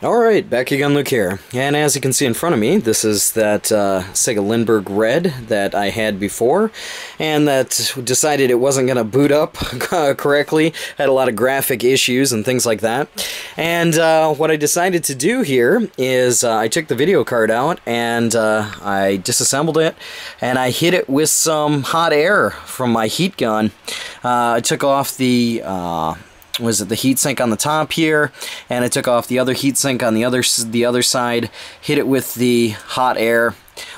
Alright, back again, Luke here. And as you can see in front of me, this is that Sega Lindbergh Red that I had before, and that decided it wasn't going to boot up correctly, had a lot of graphic issues and things like that. And what I decided to do here is I took the video card out and I disassembled it, and I hit it with some hot air from my heat gun. I took off the heatsink on the top here, and I took off the other heatsink on the other side, hit it with the hot air,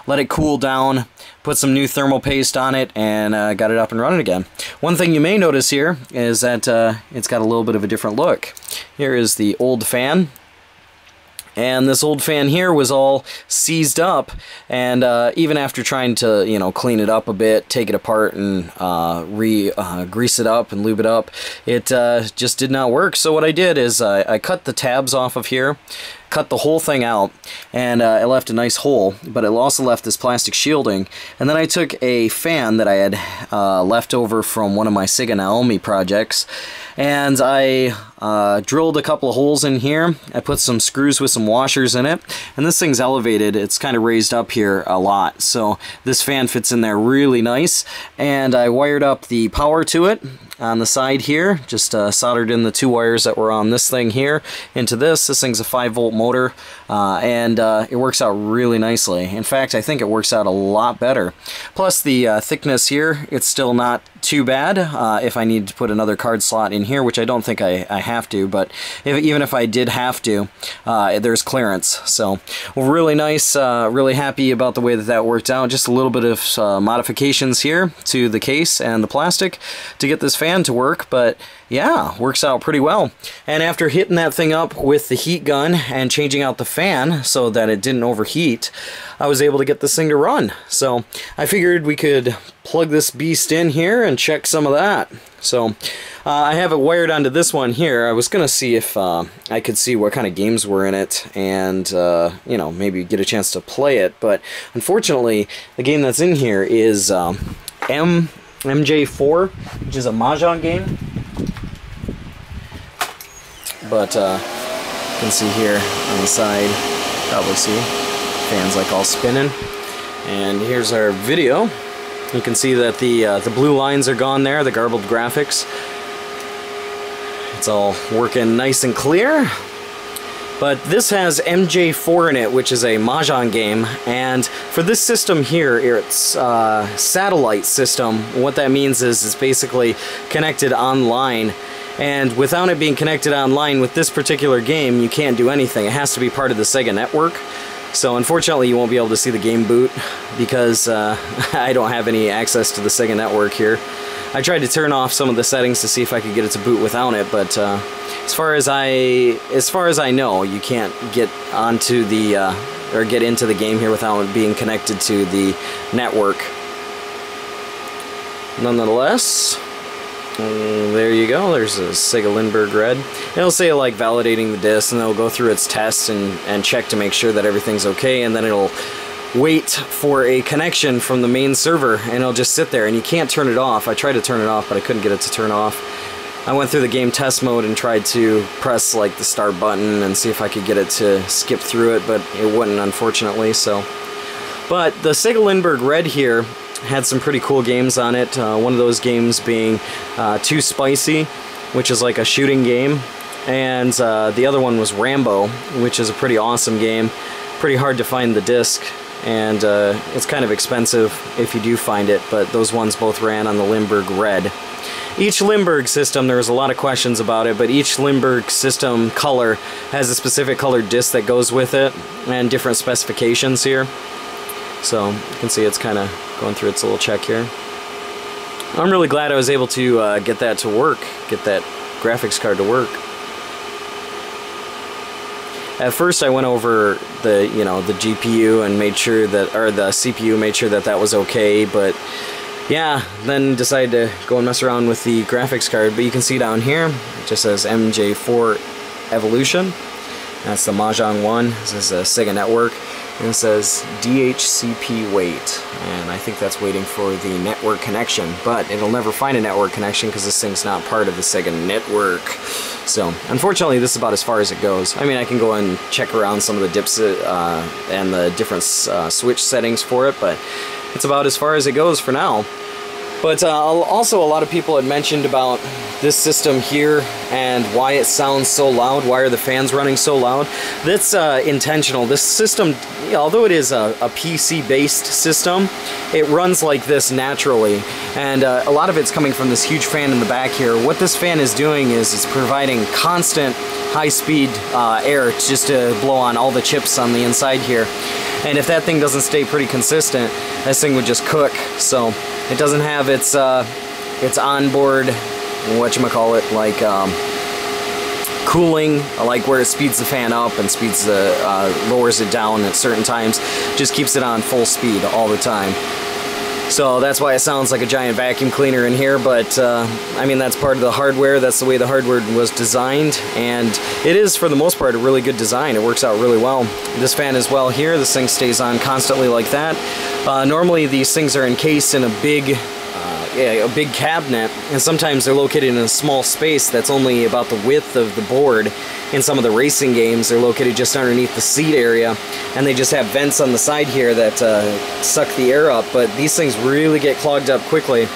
let it cool down, put some new thermal paste on it, and got it up and running again. One thing you may notice here is that it's got a little bit of a different look. Here is the old fan. And this old fan here was all seized up, and even after trying to, clean it up a bit, take it apart and grease it up and lube it up, it just did not work. So what I did is I cut the tabs off of here, cut the whole thing out, and I left a nice hole, but it also left this plastic shielding. And then I took a fan that I had left over from one of my Sega Naomi projects, and I drilled a couple of holes in here. I put some screws with some washers in it, and this thing's elevated. It's kind of raised up here a lot, so this fan fits in there really nice. And I wired up the power to it on the side here, just soldered in the two wires that were on this thing here into this. This thing's a 5-volt motor, and it works out really nicely. In fact, I think it works out a lot better. Plus the thickness here, it's still not too bad if I need to put another card slot in here, which I don't think I have to, but even if I did have to, there's clearance. So really nice, really happy about the way that worked out. Just a little bit of modifications here to the case and the plastic to get this fan to work, but yeah, works out pretty well. And after hitting that thing up with the heat gun and changing out the fan so that it didn't overheat, I was able to get this thing to run. So I figured we could plug this beast in here and check some of that. So I have it wired onto this one here. I was gonna see if I could see what kind of games were in it and maybe get a chance to play it, but unfortunately the game that's in here is MJ4, which is a Mahjong game. But you can see here on the side, probably see fans like all spinning. And here's our video. You can see that the blue lines are gone there, the garbled graphics. It's all working nice and clear. But this has MJ4 in it, which is a Mahjong game, and for this system here, it's a satellite system. What that means is it's basically connected online, and without it being connected online with this particular game, you can't do anything. It has to be part of the Sega network. So unfortunately you won't be able to see the game boot because I don't have any access to the Sega network here. I tried to turn off some of the settings to see if I could get it to boot without it, but as far as I know, you can't get onto the or get into the game here without it being connected to the network. Nonetheless, there you go. There's a Sega Lindbergh Red. It'll say like validating the disk, and it'll go through its tests and check to make sure that everything's okay, and then it'll wait for a connection from the main server, and it'll just sit there, and you can't turn it off. I tried to turn it off, but I couldn't get it to turn off. I went through the game test mode and tried to press like the start button and see if I could get it to skip through it, but it wouldn't, unfortunately. So, but the Sega Lindbergh Red here had some pretty cool games on it. One of those games being Too Spicy, which is like a shooting game, and the other one was Rambo, which is a pretty awesome game. Pretty hard to find the disc, and it's kind of expensive if you do find it, but those ones both ran on the Lindbergh Red. Each Lindbergh system, there was a lot of questions about it, but each Lindbergh system color has a specific colored disc that goes with it, and different specifications here. So you can see it's kind of going through its little check here. I'm really glad I was able to get that to work, get that graphics card to work. At first I went over the the GPU and made sure that, or the CPU, made sure that that was okay, but yeah, then decided to go and mess around with the graphics card. But you can see down here, it just says MJ4 Evolution. That's the Mahjong one. This is a Sega Network. and it says DHCP wait, and I think that's waiting for the network connection, but it'll never find a network connection because this thing's not part of the Sega network. So unfortunately this is about as far as it goes. I mean, I can go and check around some of the dips and the different switch settings for it, but it's about as far as it goes for now. But also, a lot of people had mentioned about this system here and why it sounds so loud. Why are the fans running so loud? That's intentional. This system, although it is a PC-based system, it runs like this naturally. And a lot of it's coming from this huge fan in the back here. What this fan is doing is it's providing constant high-speed air just to blow on all the chips on the inside here. And if that thing doesn't stay pretty consistent, this thing would just cook. So it doesn't have its onboard, whatchamacallit, like cooling, like where it speeds the fan up and speeds the lowers it down at certain times. Just keeps it on full speed all the time. So that's why it sounds like a giant vacuum cleaner in here, but I mean, that's part of the hardware. That's the way the hardware was designed, and it is, for the most part, a really good design. It works out really well. This fan as well here, this thing stays on constantly like that. Normally these things are encased in a big cabinet, and sometimes they're located in a small space that's only about the width of the board. In some of the racing games, they're located just underneath the seat area, and they just have vents on the side here that suck the air up, but these things really get clogged up quickly.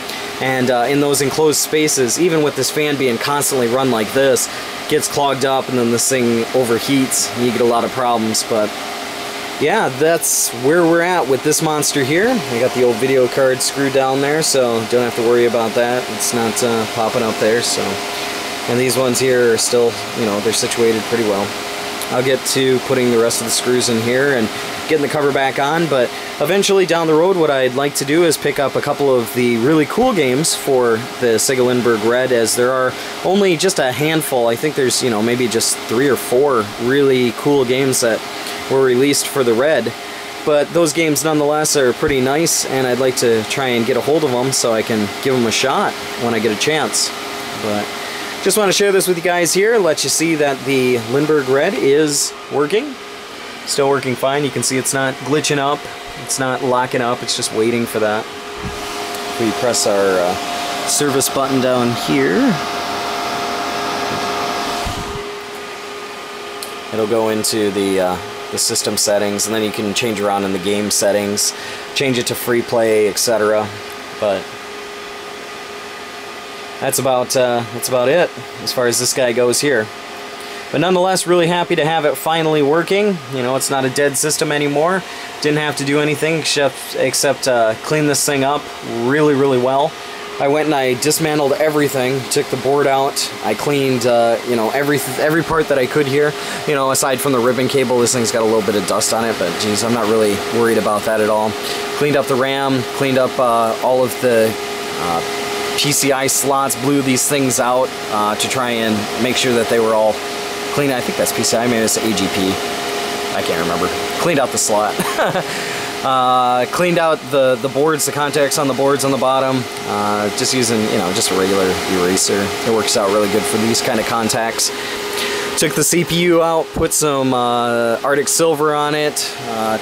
And in those enclosed spaces, even with this fan being constantly run like this, it gets clogged up, and then this thing overheats, and you get a lot of problems. But yeah, that's where we're at with this monster here. I got the old video card screwed down there, so don't have to worry about that. It's not popping up there, so. And these ones here are still, you know, they're situated pretty well. I'll get to putting the rest of the screws in here and getting the cover back on, but eventually down the road what I'd like to do is pick up a couple of the really cool games for the Sega Lindbergh Red, as there are only just a handful. I think there's, you know, maybe just 3 or 4 really cool games that were released for the Red. But those games nonetheless are pretty nice, and I'd like to try and get a hold of them so I can give them a shot when I get a chance. But just want to share this with you guys here, let you see that the Lindbergh Red is working. Still working fine. You can see it's not glitching up, it's not locking up, it's just waiting for that. If we press our service button down here, it'll go into the system settings, and then you can change around in the game settings, change it to free play, etc. But that's about it as far as this guy goes here. But nonetheless, really happy to have it finally working. You know, it's not a dead system anymore. Didn't have to do anything except clean this thing up really, really well. I went and I dismantled everything, took the board out. I cleaned, you know, every part that I could here. You know, aside from the ribbon cable, this thing's got a little bit of dust on it, but geez, I'm not really worried about that at all. Cleaned up the RAM, cleaned up all of the PCI slots, blew these things out to try and make sure that they were all clean. I think that's PCI, maybe it's AGP. I can't remember. Cleaned out the slot. Cleaned out the boards, the contacts on the boards on the bottom. Just using, you know, just a regular eraser. It works out really good for these kind of contacts. Took the CPU out, put some Arctic Silver on it.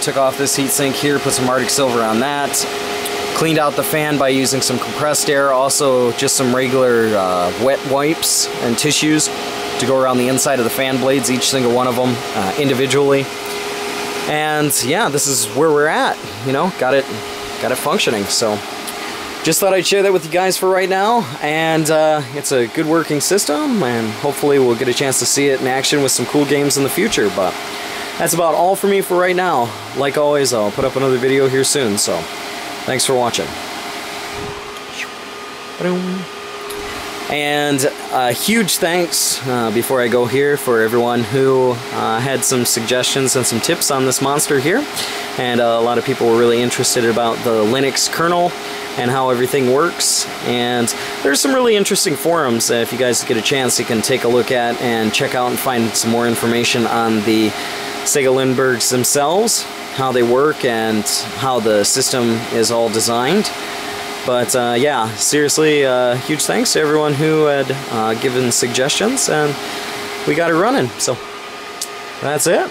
Took off this heatsink here, put some Arctic Silver on that. Cleaned out the fan by using some compressed air, also just some regular wet wipes and tissues to go around the inside of the fan blades, each single one of them individually. And yeah, this is where we're at, you know, got it functioning. So just thought I'd share that with you guys for right now, and it's a good working system, and hopefully we'll get a chance to see it in action with some cool games in the future. But that's about all for me for right now. Like always, I'll put up another video here soon, so thanks for watching. And a huge thanks, before I go here, for everyone who had some suggestions and some tips on this monster here. And a lot of people were really interested about the Linux kernel and how everything works. And there's some really interesting forums that if you guys get a chance you can take a look at and check out and find some more information on the Sega Lindberghs themselves, how they work and how the system is all designed. But yeah, seriously, huge thanks to everyone who had given suggestions, and we got it running. So that's it.